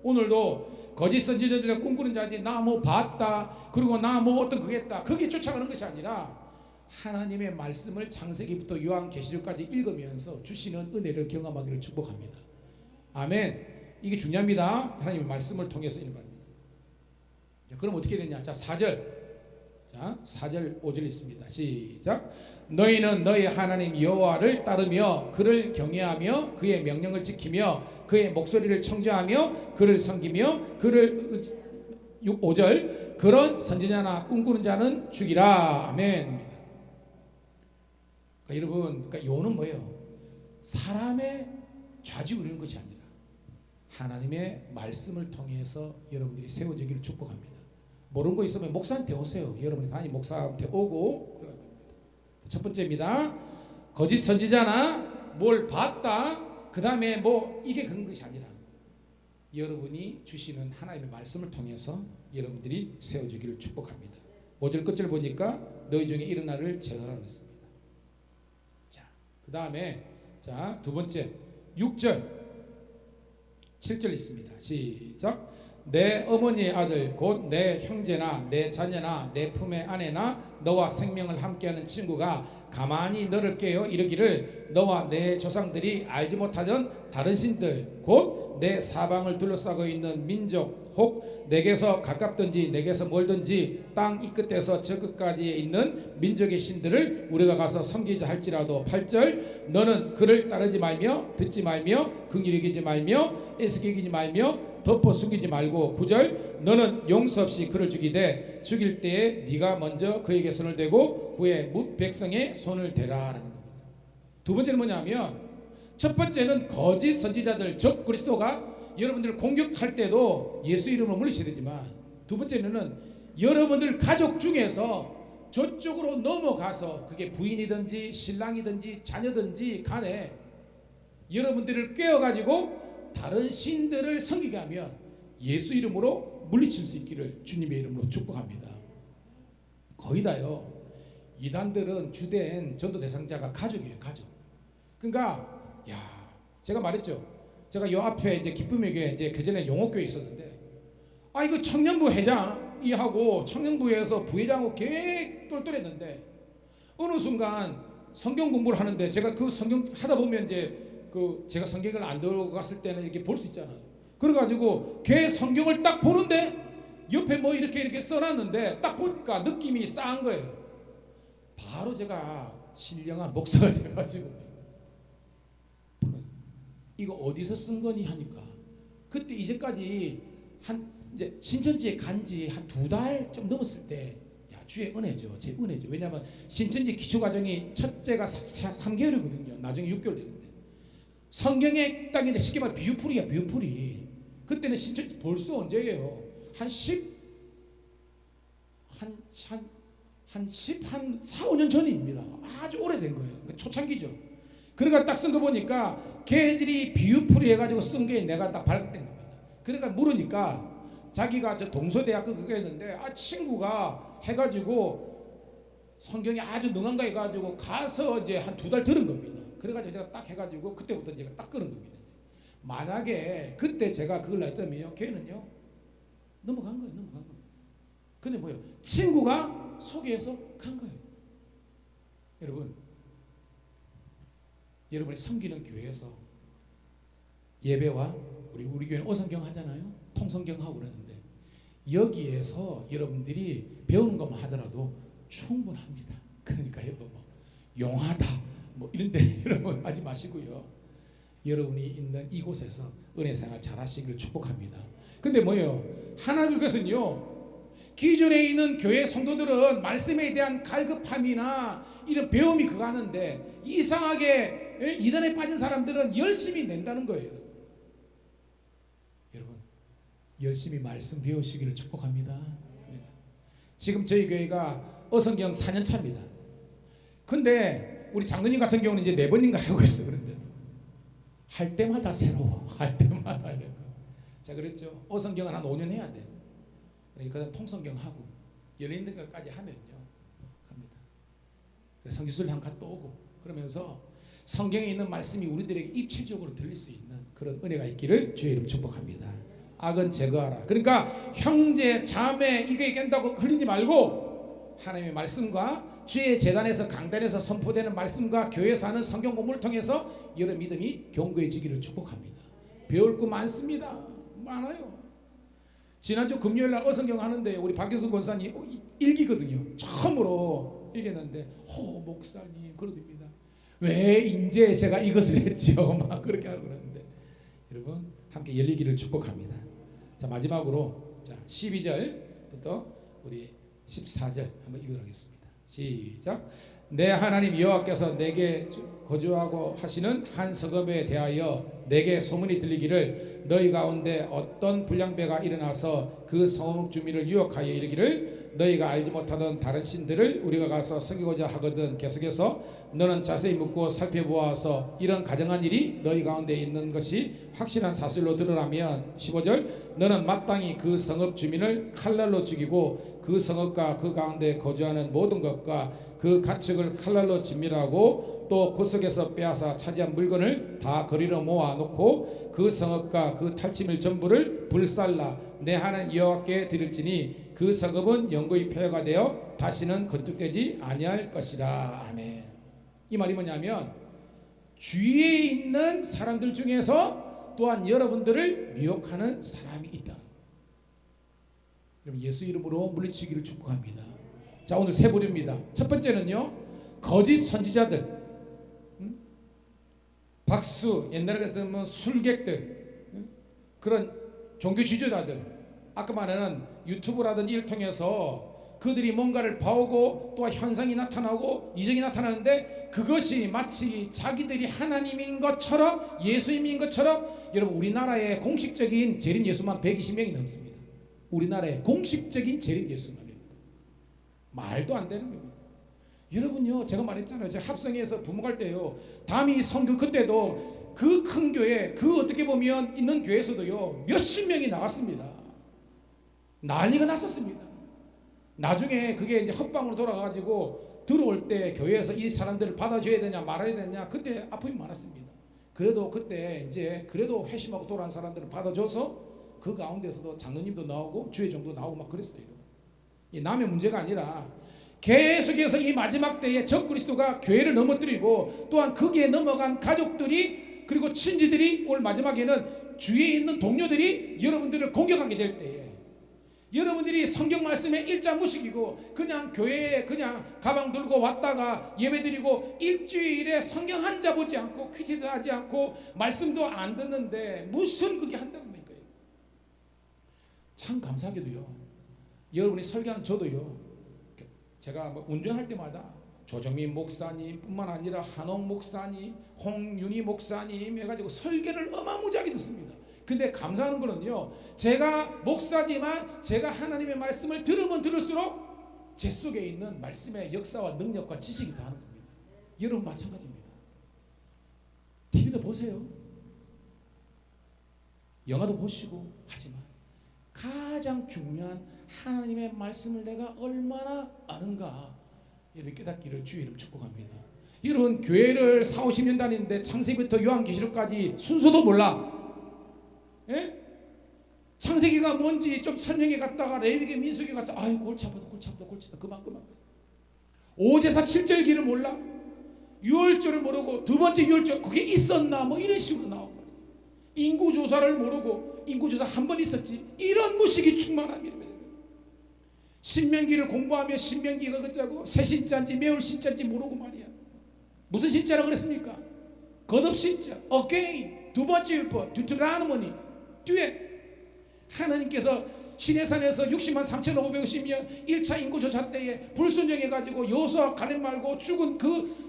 오늘도 거짓 선지자들과 꿈꾸는 자들이 나 뭐 봤다 그리고 나 뭐 어떤 그겠다 거기에 쫓아가는 것이 아니라 하나님의 말씀을 창세기부터 요한계시록까지 읽으면서 주시는 은혜를 경험하기를 축복합니다. 아멘. 이게 중요합니다. 하나님의 말씀을 통해서 이런 말입니다. 그럼 어떻게 되냐? 자, 4절 5절 있습니다. 시작. 너희는 너희 하나님 여호와를 따르며 그를 경외하며 그의 명령을 지키며 그의 목소리를 청조하며 그를 섬기며 그를 5절 그런 선지자나 꿈꾸는 자는 죽이라. 아멘. 그러니까 여러분, 요는 뭐예요? 사람의 좌지우 이런 것이 아니라 하나님의 말씀을 통해서 여러분들이 세워지기를 축복합니다. 모르는 거 있으면 목사한테 오세요. 여러분이 담임 목사한테 오고. 첫 번째입니다. 거짓 선지자나 뭘 봤다 그 다음에 뭐 이게 그런 것이 아니라 여러분이 주시는 하나님의 말씀을 통해서 여러분들이 세워지기를 축복합니다. 5절 끝을 보니까 너희 중에 일어나를 제거하라 했습니다. 자, 그 다음에 자, 두 번째 6절 7절 있습니다. 시작. 내 어머니의 아들 곧 내 형제나 내 자녀나 내 품의 아내나 너와 생명을 함께하는 친구가 가만히 너를 깨어 이르기를 너와 내 조상들이 알지 못하던 다른 신들 곧 내 사방을 둘러싸고 있는 민족 혹 내게서 가깝든지 내게서 멀든지 땅 이 끝에서 저 끝까지에 있는 민족의 신들을 우리가 가서 섬기자 할지라도 8절 너는 그를 따르지 말며 듣지 말며 긍휼히 여기지 말며 애쓰게 여기지 말며 덮어 숨기지 말고 9절 너는 용서 없이 그를 죽이되 죽일 때에 네가 먼저 그에게 손을 대고 그의 뭇 백성의 손을 대라라는 겁니다. 두 번째는 뭐냐면 첫 번째는 거짓 선지자들 적 그리스도가 여러분들을 공격할 때도 예수 이름으로 물리셔야 되지만 두 번째는 여러분들 가족 중에서 저쪽으로 넘어가서 그게 부인이든지 신랑이든지 자녀든지 간에 여러분들을 깨워가지고 다른 신들을 섬기게 하면 예수 이름으로 물리칠 수 있기를 주님의 이름으로 축복합니다. 거의 다요. 이단들은 주된 전도 대상자가 가족이에요. 가족. 그러니까 제가 말했죠. 제가 요 앞에 이제 기쁨의 교회 이제 그전에 용옥교회 있었는데 이거 청년부 회장이 하고 청년부에서 부회장하고 개 똘똘했는데 어느 순간 성경 공부를 하는데 제가 그 성경 하다 보면 이제 그 제가 성경을 안 들어갔을 때는 이렇게 볼 수 있잖아요. 그래가지고 걔 성경을 딱 보는데 옆에 뭐 이렇게 써놨는데 딱 보니까 느낌이 싸한 거예요. 바로 제가 신령한 목사가 돼가지고 이거 어디서 쓴 거니 하니까 그때 이제까지 이제 신천지에 간지 한 2달 좀 넘었을 때 주의 은혜죠. 제 은혜죠. 왜냐하면 신천지 기초과정이 첫째가 3개월이거든요. 나중에 6개월 되는데 성경에 딱 이제 쉽게 말해 비유풀이야. 비유풀이 그때는 신천지 벌써 언제예요? 한 4, 5년 전입니다. 아주 오래된 거예요. 초창기죠. 그러니까 딱 쓴 거 보니까 걔들이 비유풀이 해가지고 쓴 게 내가 딱 발각된 겁니다. 그러니까 물으니까 자기가 저 동서대학교 그거 했는데 친구가 해가지고 성경이 아주 능한가 해가지고 가서 이제 한 2달 들은 겁니다. 그래가지고 제가 딱 해가지고 그때부터 제가 딱 끊은 겁니다. 만약에 그때 제가 그걸 했다면요, 걔는요 넘어간 거예요. 근데 뭐예요? 친구가 소개해서 간 거예요. 여러분 여러분이 섬기는 교회에서 예배와 우리 교회는 어성경 하잖아요. 통성경 하고 그러는데 여기에서 여러분들이 배우는 것만 하더라도 충분합니다. 그러니까 여러분 뭐 용하다 뭐 이런데 여러분 하지 마시고요. 여러분이 있는 이곳에서 은혜생활 잘하시기를 축복합니다. 근데 뭐예요? 하나님 것은요, 기존에 있는 교회 성도들은 말씀에 대한 갈급함이나 이런 배움이 그거 하는데 이상하게 이단에 빠진 사람들은 열심히 낸다는 거예요. 여러분 열심히 말씀 배우시기를 축복합니다. 지금 저희 교회가 어성경 4년 차입니다. 근데 우리 장로님 같은 경우는 이제 4번인가 하고 있어요. 그런데 할 때마다 새로워. 할 때마다. 제가 그랬죠. 어성경은 한 5년 해야 돼. 그러니까 통성경 하고 열린 등까지 하면요 갑니다. 성지순례 한 칸 또 오고 그러면서 성경에 있는 말씀이 우리들에게 입체적으로 들릴 수 있는 그런 은혜가 있기를 주의 이름 축복합니다. 악은 제거하라. 그러니까 형제 자매 이게 깬다고 흘리지 말고 하나님의 말씀과 주의 재단에서 강단에서 선포되는 말씀과 교회에서 하는 성경 공부를 통해서 여러분 믿음이 견고해지기를 축복합니다. 배울 거 많습니다. 많아요. 지난주 금요일날 어성경 하는데 우리 박효수 권사님 일기거든요. 처음으로 읽었는데 목사님 그러십니다. 왜 인제 제가 이것을 했죠? 막 그렇게 하고 그러는데 여러분 함께 열리기를 축복합니다. 자 마지막으로 자 12절부터 우리 14절 한번 읽어보겠습니다. 시작. 내 하나님 여호와께서 내게 거주하고 하시는 한 성읍에 대하여 내게 소문이 들리기를 너희 가운데 어떤 불량배가 일어나서 그 성읍 주민을 유혹하여 이르기를 너희가 알지 못하던 다른 신들을 우리가 가서 섬기고자 하거든. 계속해서 너는 자세히 묻고 살펴보아서 이런 가정한 일이 너희 가운데 있는 것이 확실한 사실로 드러나면 15절 너는 마땅히 그 성읍 주민을 칼날로 죽이고 그 성읍과 그 가운데 거주하는 모든 것과 그 가축을 칼날로 진멸하고 또 그 속에서 빼앗아 차지한 물건을 다 거리로 모아놓고 그 성읍과 그 탈취물 전부를 불살라 내 하나님 여호와께 드릴지니 그 성읍은 영구히 폐허가 되어 다시는 건축되지 아니할 것이라. 아멘. 이 말이 뭐냐면 주위에 있는 사람들 중에서 또한 여러분들을 미혹하는 사람이 있다. 여러분 예수 이름으로 물리치기를 축복합니다. 자 오늘 세 부류입니다. 첫 번째는요 거짓 선지자들, 박수 옛날에 같으면 술객들, 그런 종교 지도자들, 아까 말하는 유튜브라든지 이를 통해서 그들이 뭔가를 봐오고 또 현상이 나타나고 이적이 나타나는데 그것이 마치 자기들이 하나님인 것처럼 예수님인 것처럼. 여러분 우리나라의 공식적인 재림 예수만 120명이 넘습니다. 우리나라의 공식적인 재림 예수만 말도 안 되는 겁니다. 여러분요 제가 말했잖아요. 제가 합성에서 부목할 때요 담이 성교 그때도 그 큰 교회 그 어떻게 보면 있는 교회에서도요 몇십 명이 나갔습니다. 난리가 났었습니다. 나중에 그게 이제 헛방으로 돌아가지고 들어올 때 교회에서 이 사람들을 받아줘야 되냐 말아야 되냐 그때 아픔이 많았습니다. 그래도 그때 이제 그래도 회심하고 돌아온 사람들을 받아줘서 그 가운데서도 장로님도 나오고 주회장도 나오고 막 그랬어요. 이 남의 문제가 아니라 계속해서 이 마지막 때에 적그리스도가 교회를 넘어뜨리고 또한 거기에 넘어간 가족들이 그리고 친지들이 올 마지막에는 주위에 있는 동료들이 여러분들을 공격하게 될 때에 여러분들이 성경 말씀에 일자 무식이고 그냥 교회에 그냥 가방 들고 왔다가 예배드리고 일주일에 성경 한 자 보지 않고 퀴즈도 하지 않고 말씀도 안 듣는데 무슨 그게 한다는 겁니까? 참 감사하게도요 여러분이 설교하는 저도요 제가 뭐 운전할 때마다 조정민 목사님 뿐만 아니라 한옥 목사님 홍윤희 목사님 해가지고 설교를 어마무지하게 듣습니다. 근데 감사하는 거는요 제가 목사지만 제가 하나님의 말씀을 들으면 들을수록 제 속에 있는 말씀의 역사와 능력과 지식이 더하는 겁니다. 여러분 마찬가지입니다. TV도 보세요. 영화도 보시고 하지만 가장 중요한 하나님의 말씀을 내가 얼마나 아는가 여러분 깨닫기를 주의 이름 축복합니다. 여러분 교회를 4, 50년 다니는데 창세기부터 요한계시록까지 순서도 몰라. 예? 창세기가 뭔지 좀 설명해 갔다가 레위기 민수기 갔다가 아이고 골치 아프다 그만 오제사 7절기를 몰라. 유월절을 모르고 두 번째 유월절 그게 있었나 뭐 이런 식으로 나오고, 인구조사를 모르고 인구조사 한 번 있었지, 이런 무식이 충만합니다. 신명기를 공부하며 신명기가 그자고 새신자인지 매울신자인지 모르고 말이야. 무슨 신자라고 그랬습니까? 거듭신자, 어게인, 두 번째 율법, 듀트라노머니, 뒤에 하나님께서 시내산에서 60만 3,550명 1차 인구조사 때에 불순종해가지고 여호수아 갈렙 말고 죽은 그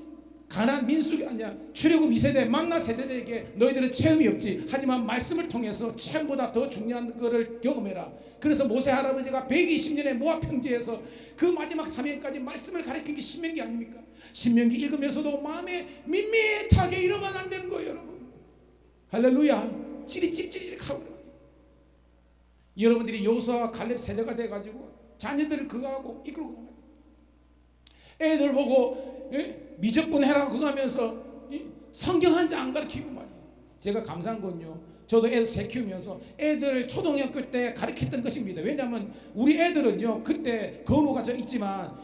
가나안 민수기 아니야 출애굽 2세대 만나 세대들에게 너희들은 체험이 없지, 하지만 말씀을 통해서 체험보다 더 중요한 것을 경험해라. 그래서 모세 할아버지가 120년의 모압 평지에서 그 마지막 사명까지 말씀을 가르친 게 신명기 아닙니까? 신명기 읽으면서도 마음에 밋밋하게 이러면 안 되는 거예요, 여러분. 할렐루야. 찌릿찌릿하고 여러분들이 여호수아 갈렙 세대가 돼가지고 자녀들을 그거 하고 이끌고 가요. 애들 보고 미적분 해라 그거 하면서 성경 한 장 안 가르치고 말이에요. 제가 감사한 건요, 저도 애들 세 키우면서 애들 초등학교 때 가르쳤던 것입니다. 왜냐하면 우리 애들은요 그때 건호가 저 있지만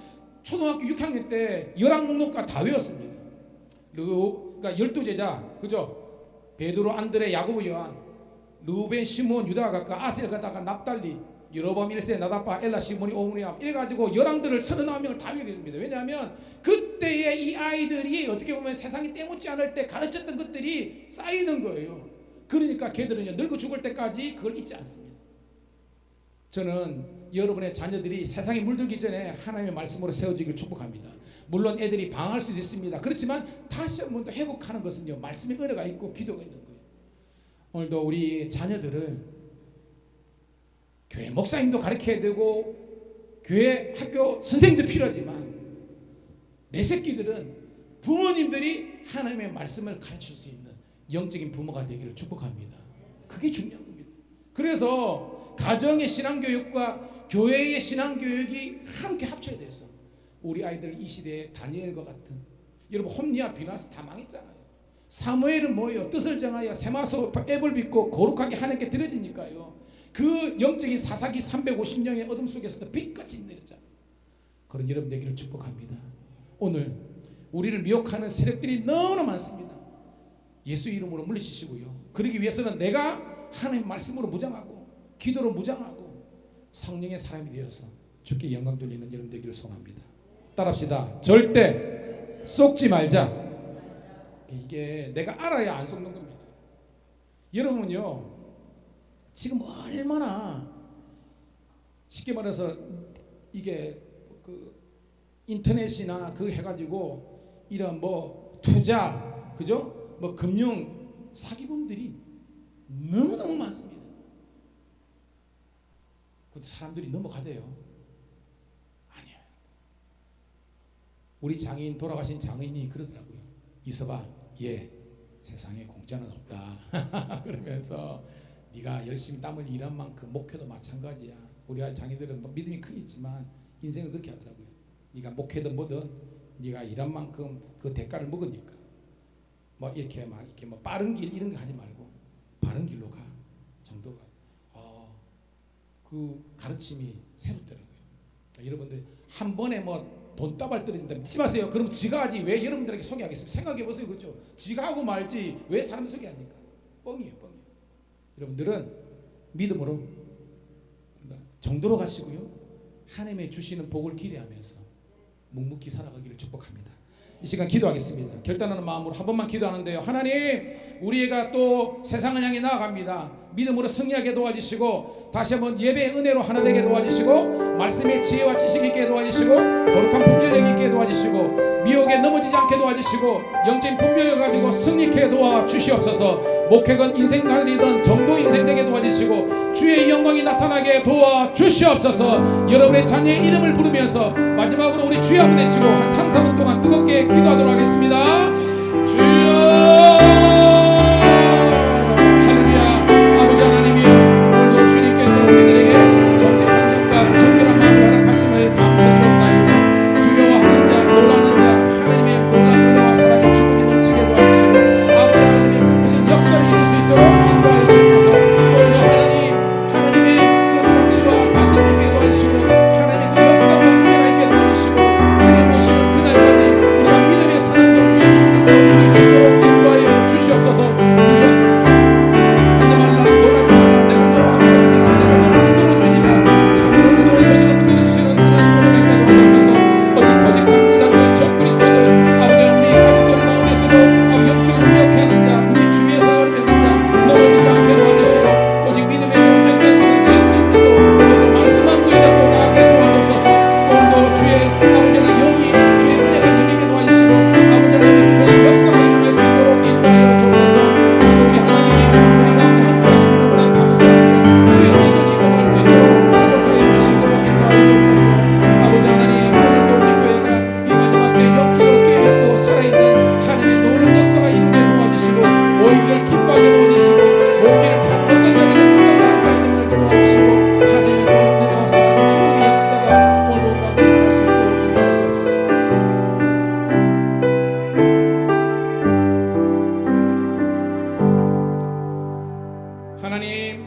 초등학교 6학년 때 열왕 목록과 다 외웠습니다. 그러니까 12제자 그죠? 베드로, 안드레, 야고보, 요한, 르우벤, 시몬, 유다 각각, 아셀 가다가 납달리, 여로보암 1세, 나다파, 엘라, 시몬이, 오므리암 이래가지고 열왕들을 39명을 다 외우게 됩니다. 왜냐하면 그때의 이 아이들이 어떻게 보면 세상이 때묻지 않을 때 가르쳤던 것들이 쌓이는 거예요. 그러니까 걔들은 늙어 죽을 때까지 그걸 잊지 않습니다. 저는 여러분의 자녀들이 세상에 물들기 전에 하나님의 말씀으로 세워지기를 축복합니다. 물론 애들이 방황할 수도 있습니다. 그렇지만 다시 한 번 더 회복하는 것은요, 말씀의 은혜가 있고 기도가 있는 거예요. 오늘도 우리 자녀들을 교회 목사님도 가르쳐야 되고 교회 학교 선생님도 필요하지만 내 새끼들은 부모님들이 하나님의 말씀을 가르칠 수 있는 영적인 부모가 되기를 축복합니다. 그게 중요한 겁니다. 그래서 가정의 신앙교육과 교회의 신앙교육이 함께 합쳐야 돼서 우리 아이들 이 시대에 다니엘과 같은, 여러분 홈리아 비나스 다 망했잖아요. 사무엘은 뭐예요? 뜻을 정하여 세마소 앱을 빚고 거룩하게 하나님께 드려지니까요. 그 영적인 사사기 350년의 어둠 속에서도 빛같이 내렸잖아요. 그런 여러분 되기를 축복합니다. 오늘 우리를 미혹하는 세력들이 너무나 많습니다. 예수 이름으로 물리치시고요. 그러기 위해서는 내가 하나님의 말씀으로 무장하고 기도로 무장하고 성령의 사람이 되어서 주께 영광 돌리는 여러분 되기를 소원합니다. 따라합시다. 절대 속지 말자. 이게 내가 알아야 안 속는 겁니다. 여러분요 지금 얼마나 쉽게 말해서 이게 그 인터넷이나 그 해가지고 이런 뭐 투자 그죠? 뭐 금융 사기범들이 너무너무 많습니다. 근데 사람들이 넘어가대요. 아니에요. 우리 장인 돌아가신 장인이 그러더라고요. 이서봐, 예, 세상에 공짜는 없다. 그러면서 네가 열심히 땀을 일한 만큼 목회도 마찬가지야. 우리 장인들은 믿음이 크겠지만 인생을 그렇게 하더라고요. 네가 목회든 뭐든 네가 일한 만큼 그 대가를 먹으니까 뭐 이렇게 막 이렇게 뭐 빠른 길 이런 거 하지 말고 바른 길로 가 정도가. 그 가르침이 새롭더라고요. 여러분들 한 번에 뭐 돈다발 떨어진다 믿지 마세요. 그럼 지가 하지 왜 여러분들에게 소개하겠습니까? 생각해 보세요. 그렇죠? 지가 하고 말지 왜 사람 소개합니까? 뻥이에요, 뻥이에요. 여러분들은 믿음으로 정도로 가시고요. 하나님의 주시는 복을 기대하면서 묵묵히 살아가기를 축복합니다. 이 시간 기도하겠습니다. 결단하는 마음으로 한 번만 기도하는데요. 하나님, 우리 애가 또 세상을 향해 나아갑니다. 믿음으로 승리하게 도와주시고 다시 한번 예배의 은혜로 하나 되게 도와주시고 말씀의 지혜와 지식 있게 도와주시고 거룩한 분별력 있게 도와주시고 미혹에 넘어지지 않게 도와주시고 영적인 분별력을 가지고 승리케 도와주시옵소서. 목회건 인생 관리든 정도 인생 되게 도와주시고 주의 영광이 나타나게 도와주시옵소서. 여러분의 자녀의 이름을 부르면서 마지막으로 우리 주여 한번 외치고 한 3, 4분 동안 뜨겁게 기도하도록 하겠습니다. 주여 하나님,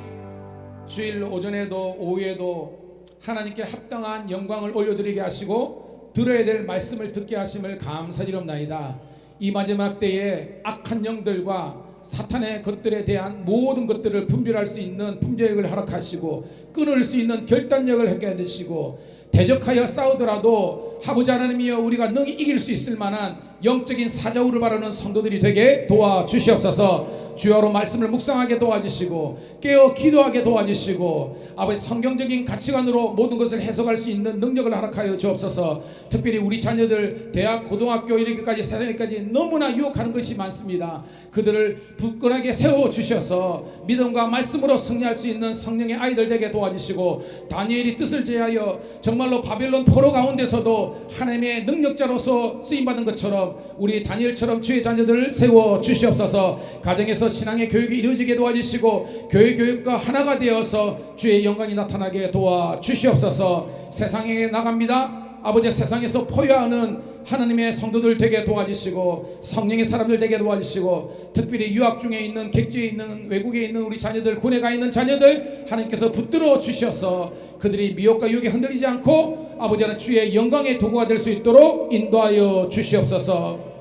주일 오전에도 오후에도 하나님께 합당한 영광을 올려드리게 하시고 들어야 될 말씀을 듣게 하심을 감사드리옵나이다. 이 마지막 때에 악한 영들과 사탄의 것들에 대한 모든 것들을 분별할 수 있는 분별력을 허락하시고 끊을 수 있는 결단력을 하게 해주시고, 대적하여 싸우더라도 아버지 하나님이여 우리가 능히 이길 수 있을 만한 영적인 사자우를 바라는 성도들이 되게 도와주시옵소서. 주여로 말씀을 묵상하게 도와주시고 깨어 기도하게 도와주시고 아버지 성경적인 가치관으로 모든 것을 해석할 수 있는 능력을 허락하여 주옵소서. 특별히 우리 자녀들 대학 고등학교 이르기까지 세상에까지 너무나 유혹하는 것이 많습니다. 그들을 굳건하게 세워주셔서 믿음과 말씀으로 승리할 수 있는 성령의 아이들 되게 도와주시고, 다니엘이 뜻을 제하여 정말로 바벨론 포로 가운데서도 하나님의 능력자로서 쓰임받은 것처럼 우리 다니엘처럼 주의 자녀들을 세워주시옵소서. 가정에서 신앙의 교육이 이루어지게 도와주시고 교회 교육과 하나가 되어서 주의 영광이 나타나게 도와주시옵소서. 세상에 나갑니다. 아버지, 세상에서 포효하는 하나님의 성도들 되게 도와주시고 성령의 사람들 되게 도와주시고, 특별히 유학 중에 있는, 객지에 있는, 외국에 있는 우리 자녀들, 군에 가 있는 자녀들 하나님께서 붙들어 주셔서 그들이 미혹과 유혹에 흔들리지 않고 아버지 하나님 주의 영광의 도구가 될 수 있도록 인도하여 주시옵소서.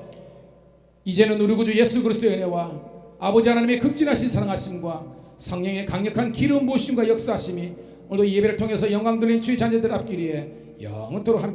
이제는 우리 구주 예수 그리스도의 은혜와 아버지 하나님의 극진하신 사랑하심과 성령의 강력한 기름 부으심과 역사하심이 오늘도 예배를 통해서 영광 돌린 주의 자녀들 앞길에 영원토록 함께